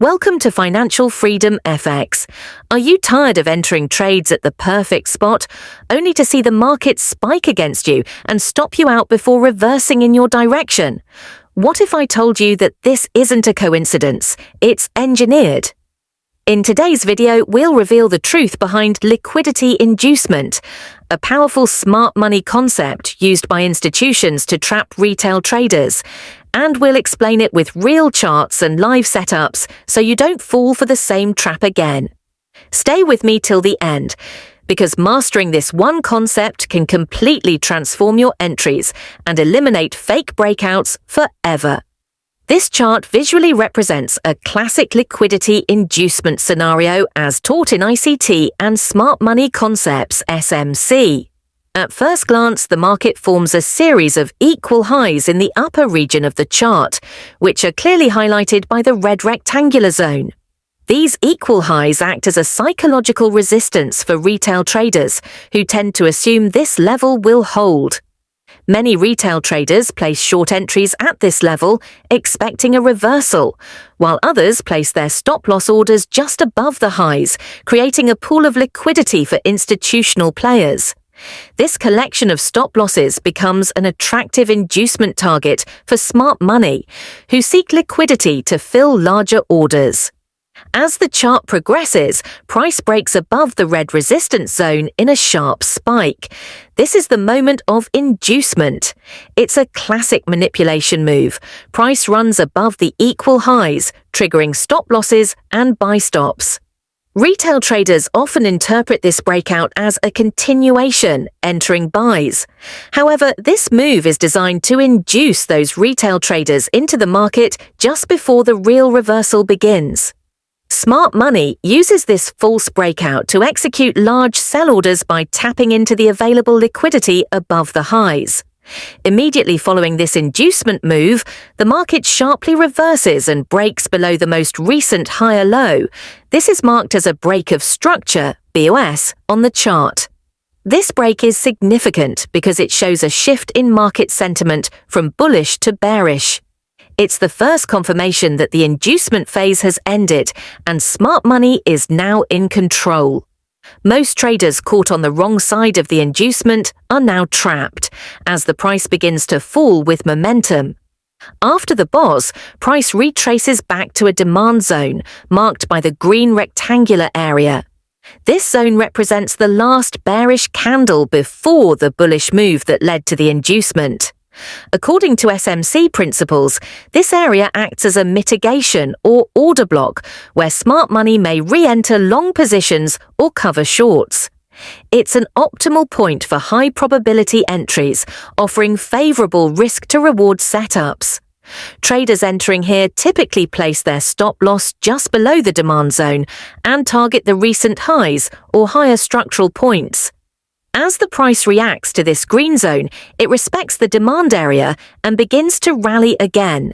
Welcome to Financial Freedom FX. Are you tired of entering trades at the perfect spot, only to see the market spike against you and stop you out before reversing in your direction? What if I told you that this isn't a coincidence, it's engineered? In today's video, we'll reveal the truth behind liquidity inducement, a powerful smart money concept used by institutions to trap retail traders. And we'll explain it with real charts and live setups so you don't fall for the same trap again. Stay with me till the end, because mastering this one concept can completely transform your entries and eliminate fake breakouts forever. This chart visually represents a classic liquidity inducement scenario as taught in ICT and Smart Money Concepts (SMC). At first glance, the market forms a series of equal highs in the upper region of the chart, which are clearly highlighted by the red rectangular zone. These equal highs act as a psychological resistance for retail traders, who tend to assume this level will hold. Many retail traders place short entries at this level, expecting a reversal, while others place their stop-loss orders just above the highs, creating a pool of liquidity for institutional players. This collection of stop-losses becomes an attractive inducement target for smart money, who seek liquidity to fill larger orders. As the chart progresses, price breaks above the red resistance zone in a sharp spike. This is the moment of inducement. It's a classic manipulation move. Price runs above the equal highs, triggering stop losses and buy stops. Retail traders often interpret this breakout as a continuation, entering buys. However, this move is designed to induce those retail traders into the market just before the real reversal begins. Smart money uses this false breakout to execute large sell orders by tapping into the available liquidity above the highs. Immediately following this inducement move, the market sharply reverses and breaks below the most recent higher low. This is marked as a break of structure, BOS, on the chart. This break is significant because it shows a shift in market sentiment from bullish to bearish. It's the first confirmation that the inducement phase has ended and smart money is now in control. Most traders caught on the wrong side of the inducement are now trapped, as the price begins to fall with momentum. After the boss, price retraces back to a demand zone, marked by the green rectangular area. This zone represents the last bearish candle before the bullish move that led to the inducement. According to SMC principles, this area acts as a mitigation or order block where smart money may re-enter long positions or cover shorts. It's an optimal point for high probability entries, offering favorable risk to reward setups. Traders entering here typically place their stop loss just below the demand zone and target the recent highs or higher structural points. As the price reacts to this green zone, it respects the demand area and begins to rally again.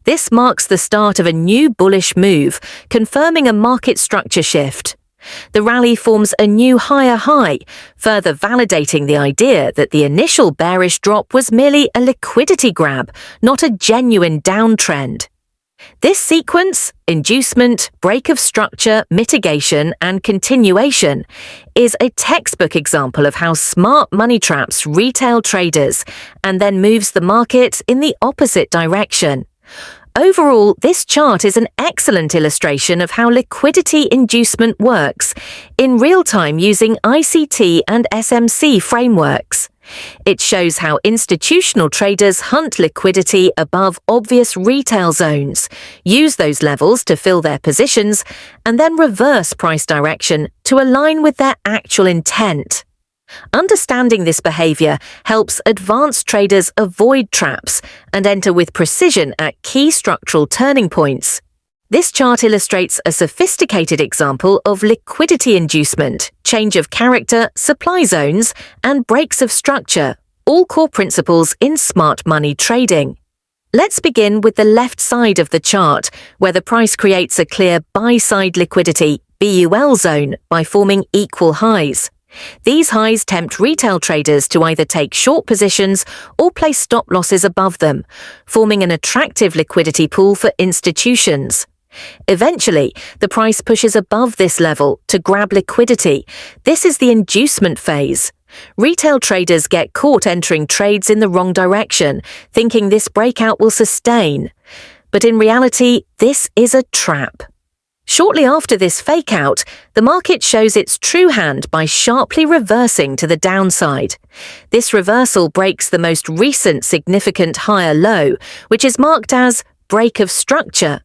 This marks the start of a new bullish move, confirming a market structure shift. The rally forms a new higher high, further validating the idea that the initial bearish drop was merely a liquidity grab, not a genuine downtrend. This sequence, inducement, break of structure, mitigation, and continuation, is a textbook example of how smart money traps retail traders and then moves the market in the opposite direction. Overall, this chart is an excellent illustration of how liquidity inducement works in real time using ICT and SMC frameworks. It shows how institutional traders hunt liquidity above obvious retail zones, use those levels to fill their positions, and then reverse price direction to align with their actual intent. Understanding this behavior helps advanced traders avoid traps and enter with precision at key structural turning points. This chart illustrates a sophisticated example of liquidity inducement, change of character, supply zones, and breaks of structure, all core principles in smart money trading. Let's begin with the left side of the chart, where the price creates a clear buy-side liquidity, BUL zone, by forming equal highs. These highs tempt retail traders to either take short positions or place stop losses above them, forming an attractive liquidity pool for institutions. Eventually, the price pushes above this level to grab liquidity. This is the inducement phase. Retail traders get caught entering trades in the wrong direction, thinking this breakout will sustain. But in reality, this is a trap. Shortly after this fake-out, the market shows its true hand by sharply reversing to the downside. This reversal breaks the most recent significant higher low, which is marked as break of structure.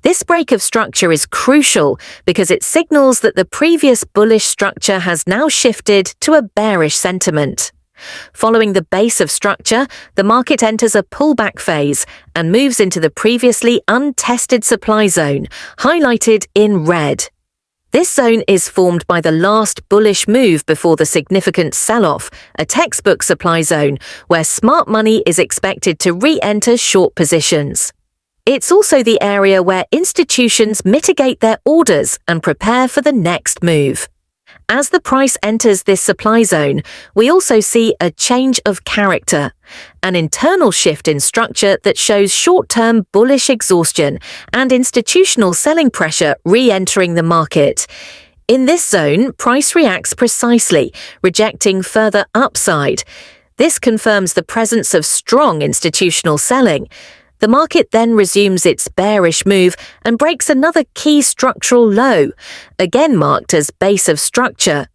This break of structure is crucial because it signals that the previous bullish structure has now shifted to a bearish sentiment. Following the base of structure, the market enters a pullback phase and moves into the previously untested supply zone, highlighted in red. This zone is formed by the last bullish move before the significant sell-off, a textbook supply zone where smart money is expected to re-enter short positions. It's also the area where institutions mitigate their orders and prepare for the next move. As the price enters this supply zone, we also see a change of character, an internal shift in structure that shows short-term bullish exhaustion and institutional selling pressure re-entering the market. In this zone, price reacts precisely, rejecting further upside. This confirms the presence of strong institutional selling. The market then resumes its bearish move and breaks another key structural low, again marked as base of structure.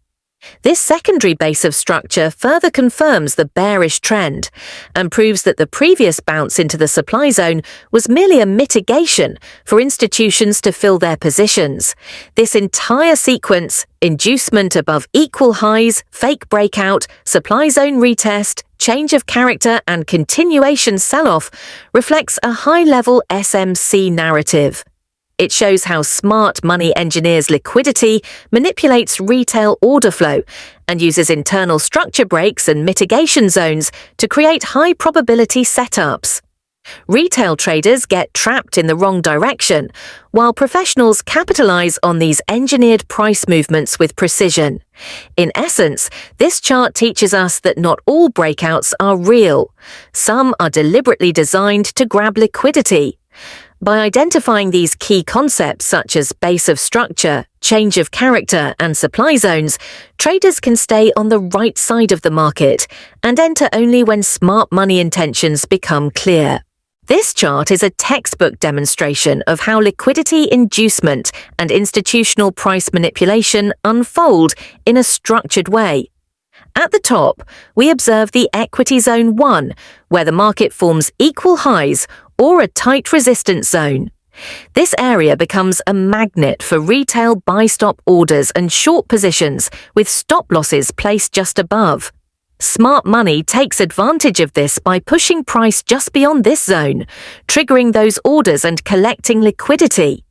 This secondary base of structure further confirms the bearish trend and proves that the previous bounce into the supply zone was merely a mitigation for institutions to fill their positions. This entire sequence, inducement above equal highs, fake breakout, supply zone retest, change of character and continuation sell-off, reflects a high-level SMC narrative. It shows how smart money engineers liquidity, manipulates retail order flow, and uses internal structure breaks and mitigation zones to create high-probability setups. Retail traders get trapped in the wrong direction, while professionals capitalize on these engineered price movements with precision. In essence, this chart teaches us that not all breakouts are real. Some are deliberately designed to grab liquidity. By identifying these key concepts such as base of structure, change of character, and supply zones, traders can stay on the right side of the market and enter only when smart money intentions become clear. This chart is a textbook demonstration of how liquidity inducement and institutional price manipulation unfold in a structured way. At the top, we observe the equity zone 1, where the market forms equal highs or a tight resistance zone. This area becomes a magnet for retail buy-stop orders and short positions with stop losses placed just above. Smart money takes advantage of this by pushing price just beyond this zone, triggering those orders and collecting liquidity.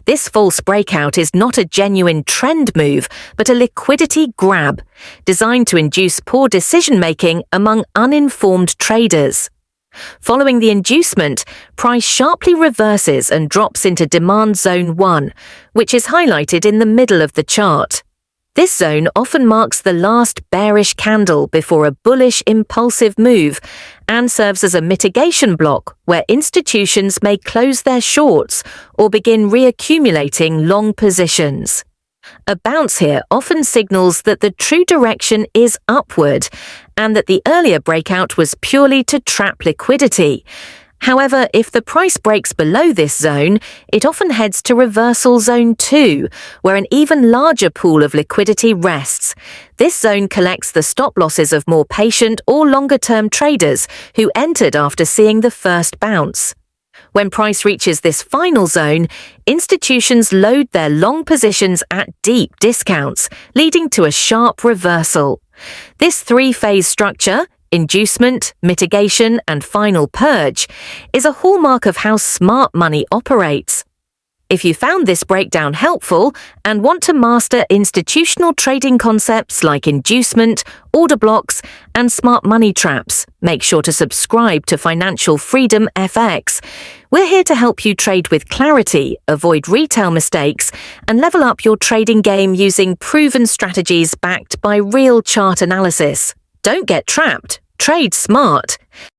This false breakout is not a genuine trend move, but a liquidity grab, designed to induce poor decision-making among uninformed traders. Following the inducement, price sharply reverses and drops into demand zone 1, which is highlighted in the middle of the chart. This zone often marks the last bearish candle before a bullish impulsive move and serves as a mitigation block where institutions may close their shorts or begin reaccumulating long positions. A bounce here often signals that the true direction is upward and that the earlier breakout was purely to trap liquidity. However, if the price breaks below this zone, it often heads to reversal zone 2, where an even larger pool of liquidity rests. This zone collects the stop losses of more patient or longer-term traders who entered after seeing the first bounce. When price reaches this final zone, institutions load their long positions at deep discounts, leading to a sharp reversal. This three-phase structure, inducement, mitigation, and final purge, is a hallmark of how smart money operates. If you found this breakdown helpful and want to master institutional trading concepts like inducement, order blocks, and smart money traps, make sure to subscribe to Financial Freedom FX. We're here to help you trade with clarity, avoid retail mistakes, and level up your trading game using proven strategies backed by real chart analysis. Don't get trapped. Trade smart.